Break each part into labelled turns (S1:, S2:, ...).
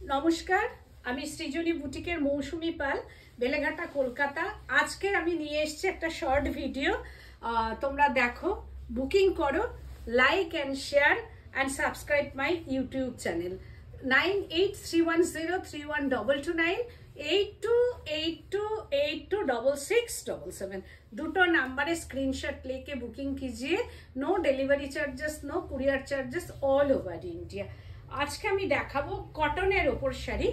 S1: নমস্কার, আমি সৃজনী বুটিকের মৌসুমী পাল, বেলেঘাটা, কলকাতা। আজকে আমি নিয়ে এসেছি একটা শর্ট ভিডিও। তোমরা দেখো, বুকিং করো, like and share and subscribe my YouTube channel. 9831031229 8282826677 দুটো নাম্বারে স্ক্রিনশট लेके बुकिंग कीजिए। No delivery charges, no courier charges, all over India. আজকে আমি দেখাবো কটনের ওপর শাড়ি।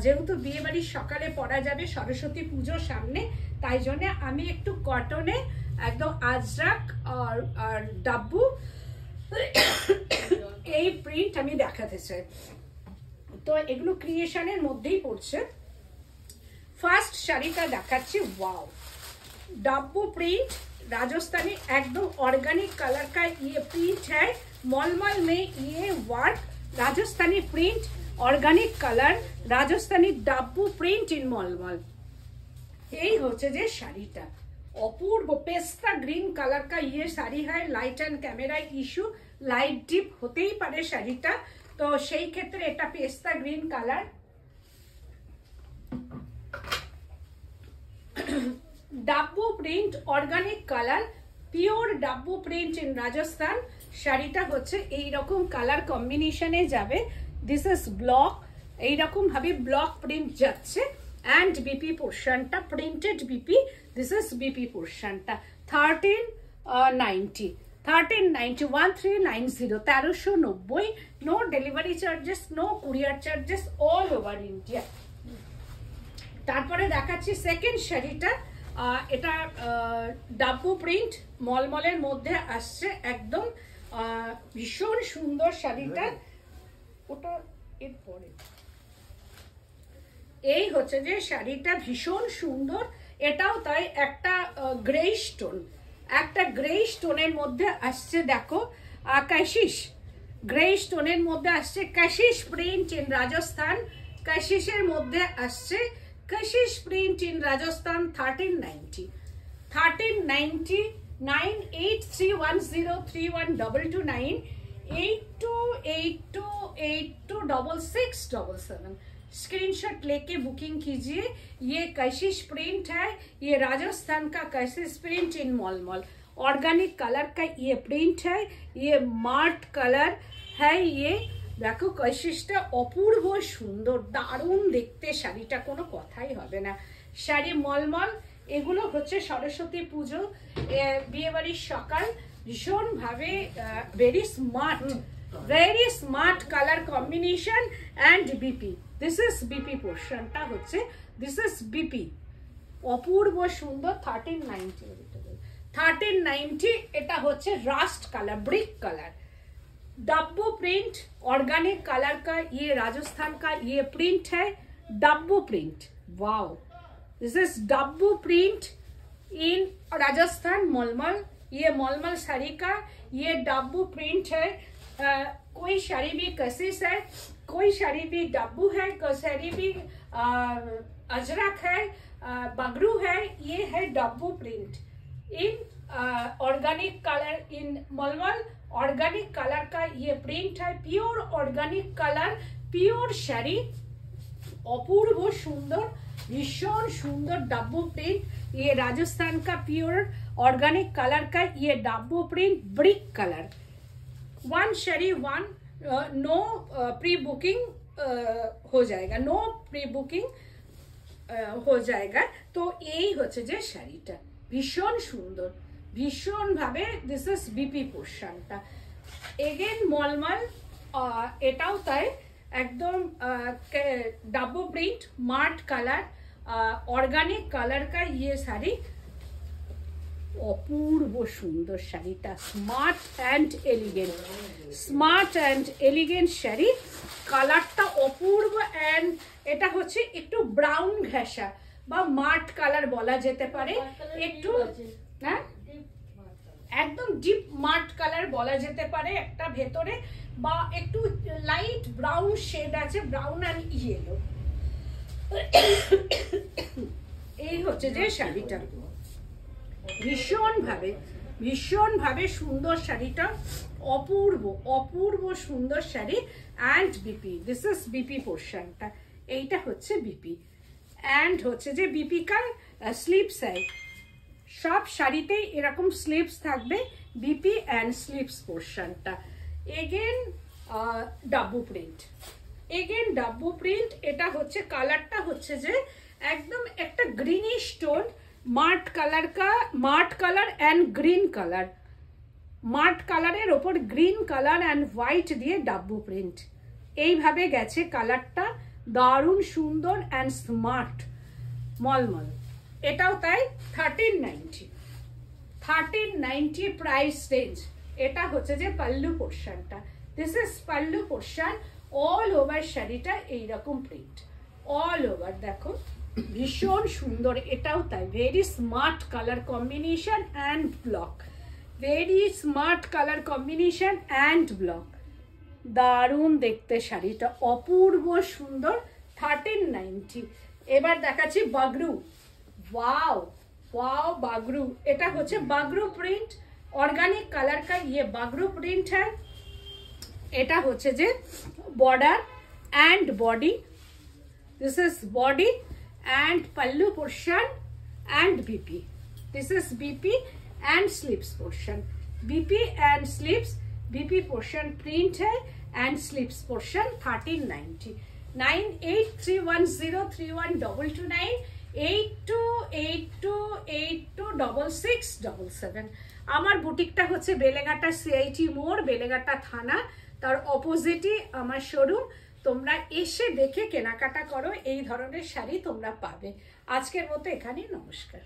S1: যেহেতু বিয়ে বাড়ির সকালে পরা যাবে, সরস্বতী পুজোর সামনে, তাই জন্য আমি একটু কটনে একদম আজরাক আর ডাব্বু এই প্রিন্ট আমি দেখাতে চাই। তো এগুলো ক্রিয়েশনের মধ্যেই পড়ছে। ফার্স্ট শাড়িটা দেখাচ্ছি। ওয়াও, डब्बू प्रिंट राजस्थानी, एकदम ऑर्गेनिक कलर का ये प्रिंट है। मलमल में ये work, Rajasthani print, organic colour, Rajasthani Dabu print in malmal. यही होचे जे शाड़ीटा अपूर्व पेस्ता ग्रीन कलर का ये शाड़ी है। Light and camera issue, light dip होते ही पारे शाड़ीटा, तो सेई क्षेत्रे एटा पेस्ता green colour. Dabu print, organic colour, pure Dabu print in Rajasthan. শাড়িটা হচ্ছে এইরকম কালার কম্বিনেশনে যাবে। দিস ইজ ব্লক, এইরকম ভাবে ব্লক প্রিন্ট যাচ্ছে। অ্যান্ড বিপি পোর্শনটা printed BP. This is BP পোর্শনটা 1390 1390 no delivery charges, no courier charges, all over India. তারপরে দেখাচ্ছি সেকেন্ড শাড়িটা। এটা ডাব্বু প্রিন্ট মলমলের মধ্যে আসছে, একদম ভীষণ সুন্দর শাড়িটা। ওটা এরপরে এই হচ্ছে যে শাড়িটা ভীষণ সুন্দর। এটাও তাই, একটা গ্রে স্টোন, একটা গ্রে স্টোনের মধ্যে আসছে। দেখো, কাশিশ গ্রে স্টোনের মধ্যে আসছে। কাশিশ প্রিন্ট ইন রাজস্থান, কাশিশের মধ্যে আসছে। कशिश प्रिंट इन राजस्थान 1390 9831031229 8282826677 स्क्रीनशॉट लेके बुकिंग कीजिए। ये कशिश प्रिंट है, ये राजस्थान का कशिश print in malmal. Organic colour का ये प्रिंट है, ये मार्ट कलर है। ये দেখো কশিশটা অপূর্ব সুন্দর, দারুণ দেখতে শাড়িটা, কোনো কথাই হবে না। শাড়ি মলমল। এগুলো হচ্ছে সরস্বতী পুজো, বিয়ে বাড়ির সকাল, ভীষণ ভাবে very smart colour combination and BP. This is BP পোর্শনটা হচ্ছে, দিস ইজ বিপি, অপূর্ব সুন্দর। 1390 এটা হচ্ছে rust colour, brick colour. Dabu print, organic colour का ये राजस्थान का ये प्रिंट है, Dabu print. Wow, this is Dabu print in Rajasthan malmal. ये मलमल साड़ी का ये डब्बू प्रिंट है। कोई साड़ी भी कशिश है, कोई साड़ी भी डब्बू है, कोई साड़ी भी अजरक है, बगरू है। ये है Dabu print in organic colour in malmal. Organic colour का ये प्रिंट है, प्योर ऑर्गेनिक कलर, प्योर शाड़ी, अपूर्व सुंदर, भीषण सुंदर डब्बू प्रिंट। ये राजस्थान का प्योर ऑर्गेनिक कलर का ये Dabu print, brick colour. One शाड़ी वन, नो प्री बुकिंग हो जाएगा, नो प्री बुकिंग हो जाएगा। तो यही होच्छे जे शाड़ीटा भीषण सुंदर, ভীষণ ভাবে। দিস ইজ বিপি পোর্শনটা এগেন মলমল। এটাও তাই, একদম ডাব্বু প্রিন্ট, মার্ট কালার, অর্গানিক কালার কা ইয়ে শাড়ি, অপূর্ব সুন্দর শাড়িটা। Smart and elegant, smart and elegant শাড়ি। কালারটা অপূর্ব। অ্যান্ড এটা হচ্ছে একটু ব্রাউন ঘেঁষা বা মার্ট কালার বলা যেতে পারে, একটু হ্যাঁ একদম ডিপ মার্ট কালার বলা যেতে পারে। একটা ভেতরে বা একটু লাইট ব্রাউন শেড আছে, ব্রাউন অ্যান্ড ইয়েলো। এই হচ্ছে যে শাড়িটা ভীষণ ভাবে ভীষণভাবে সুন্দর শাড়িটা, অপূর্ব অপূর্ব সুন্দর sari. And BP, this is BP পোর্শনটা, এইটা হচ্ছে বিপি। অ্যান্ড হচ্ছে যে বিপি কা স্লিপস है, সব শাড়িতেই এরকম স্লিপস থাকবে, বিপি অ্যান্ড স্লিপস পোর্শনটা। Again Dabu print, again Dabu print. এটা হচ্ছে কালারটা হচ্ছে যে একদম একটা গ্রিনিশ টোন, মাট কালার কা, মাট কালার অ্যান্ড গ্রিন কালার, মাট কালারের ওপর গ্রিন কালার অ্যান্ড হোয়াইট দিয়ে ডাব্বু প্রিন্ট। এইভাবে গেছে কালারটা, দারুণ সুন্দর অ্যান্ড স্মার্ট মলমল। এটাও তাই 1390, 1390 প্রাইস রেঞ্জ। এটা হচ্ছে যে পাল্লু পোর্শনটা, this is pallu portion. All over শাড়িটা এইরকম প্রিন্ট, অল ওভার দেখো ভীষণ সুন্দর। এটাও তাই very smart colour combination and block, very smart colour combination and block, দারুণ দেখতে শাড়িটা, অপূর্ব সুন্দর। 1390। এবার দেখাচ্ছি বাগরু। ওয়াও ওয়াও बागरू, এটা হচ্ছে बागरू প্রিন্ট, অর্গানিক কালার का ये बागरू प्रिंट है। এটা হচ্ছে যে border and body, this is body and pallu portion and BP, this is BP and sleeves portion, BP and sleeves, BP portion print है एंड स्लीव्स पोर्शन 1390। 9831031229 8282826677। আমার বুটিকটা হচ্ছে বেলেঘাটা সিআইটি মোড়, বেলেঘাটা থানা, তার অপোজিটই আমার শোরুম। তোমরা এসে দেখে কেনাকাটা করো, এই ধরনের শাড়ি তোমরা পাবে। আজকের মতো এখানেই, নমস্কার।